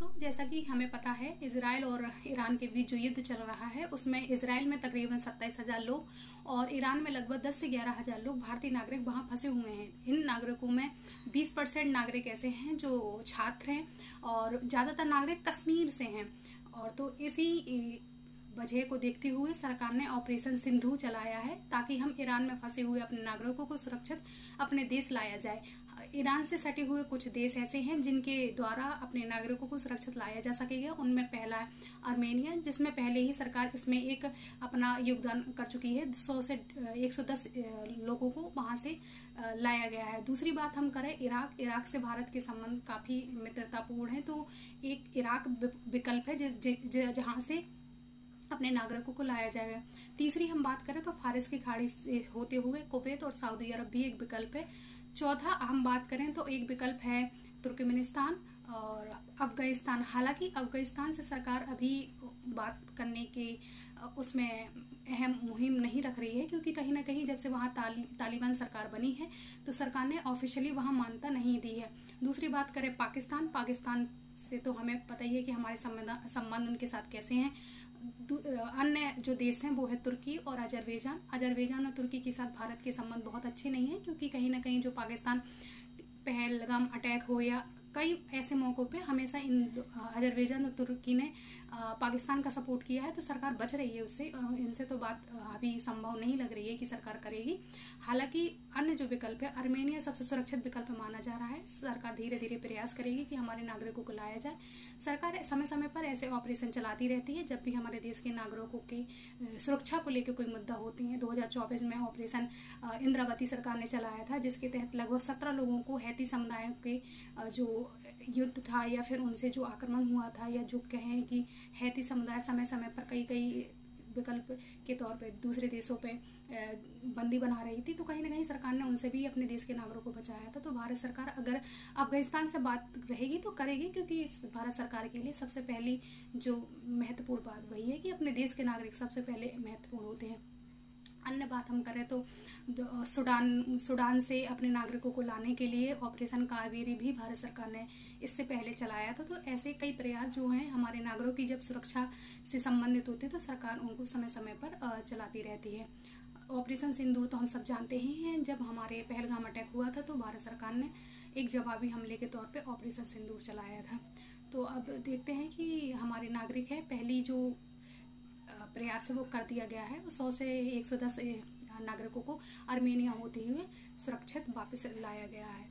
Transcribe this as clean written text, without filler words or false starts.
दोस्तों, जैसा कि हमें पता है, इजराइल और ईरान के बीच जो युद्ध चल रहा है उसमें इजराइल में तकरीबन 27,000 लोग और ईरान में लगभग 10 से 11,000 लोग भारतीय नागरिक वहां फंसे हुए हैं। इन नागरिकों में 20% नागरिक ऐसे हैं जो छात्र हैं और ज्यादातर नागरिक कश्मीर से हैं। और तो इसी वजह को देखते हुए सरकार ने ऑपरेशन सिंधु चलाया है ताकि हम ईरान में फंसे हुए अपने नागरिकों को सुरक्षित अपने देश लाया जाए। ईरान से सटे हुए कुछ देश ऐसे हैं जिनके द्वारा अपने नागरिकों को सुरक्षित लाया जा सकेगा। उनमें पहला है आर्मेनिया, जिसमें पहले ही सरकार इसमें एक अपना योगदान कर चुकी है। 100 से 110 लोगों को वहां से लाया गया है। दूसरी बात हम करें इराक से भारत के संबंध काफी मित्रतापूर्ण है, तो एक इराक विकल्प है जहां से अपने नागरिकों को लाया जाएगा। तीसरी हम बात करें तो फारिस की खाड़ी से होते हुए कुवैत और सऊदी अरब भी एक विकल्प है। चौथा हम बात करें तो एक विकल्प है तुर्कमेनिस्तान और अफगानिस्तान। हालांकि अफगानिस्तान से सरकार अभी बात करने के उसमें अहम मुहिम नहीं रख रही है, क्योंकि कहीं ना कहीं जब से वहां तालिबान सरकार बनी है तो सरकार ने ऑफिशियली वहां मान्यता नहीं दी है। दूसरी बात करें पाकिस्तान से तो हमें पता ही है कि हमारे संबंध उनके साथ कैसे हैं। अन्य जो देश हैं वो है तुर्की और अजरबैजान और तुर्की के साथ भारत के संबंध बहुत अच्छे नहीं है, क्योंकि कहीं ना कहीं जो पाकिस्तान पहलगाम अटैक हो या कई ऐसे मौकों पे हमेशा इन अजरबैजान और तुर्की ने पाकिस्तान का सपोर्ट किया है, तो सरकार बच रही है उससे। इनसे तो बात अभी संभव नहीं लग रही है कि सरकार करेगी। हालांकि अन्य जो विकल्प है, आर्मेनिया सबसे सुरक्षित विकल्प माना जा रहा है। सरकार धीरे धीरे प्रयास करेगी कि हमारे नागरिकों को लाया जाए। सरकार समय समय पर ऐसे ऑपरेशन चलाती रहती है जब भी हमारे देश के नागरिकों की सुरक्षा को लेकर कोई मुद्दा होती है। 2024 में ऑपरेशन इंद्रावती सरकार ने चलाया था, जिसके तहत लगभग 17 लोगों को हैती समुदाय के जो युद्ध था या फिर उनसे जो आक्रमण हुआ था, या जो कहें कि हैती समुदाय समय समय पर कई विकल्प के तौर पे दूसरे देशों पे बंदी बना रही थी, तो कहीं ना कहीं सरकार ने उनसे भी अपने देश के नागरिकों को बचाया था। तो भारत सरकार अगर अफगानिस्तान से बात रहेगी तो करेगी, क्योंकि इस भारत सरकार के लिए सबसे पहली जो महत्वपूर्ण बात वही है कि अपने देश के नागरिक सबसे पहले महत्वपूर्ण होते हैं। अन्य बात हम करें तो सुडान से अपने नागरिकों को लाने के लिए ऑपरेशन कावेरी भी भारत सरकार ने इससे पहले चलाया था। तो ऐसे कई प्रयास जो हैं हमारे नागरिकों की जब सुरक्षा से संबंधित होते तो सरकार उनको समय समय पर चलाती रहती है। ऑपरेशन सिंदूर तो हम सब जानते ही हैं, जब हमारे पहलगाम अटैक हुआ था तो भारत सरकार ने एक जवाबी हमले के तौर पर ऑपरेशन सिंदूर चलाया था। तो अब देखते हैं कि हमारे नागरिक है, पहली जो प्रयास है वो कर दिया गया है। 100 से 110 नागरिकों को आर्मेनिया होते हुए सुरक्षित वापस लाया गया है।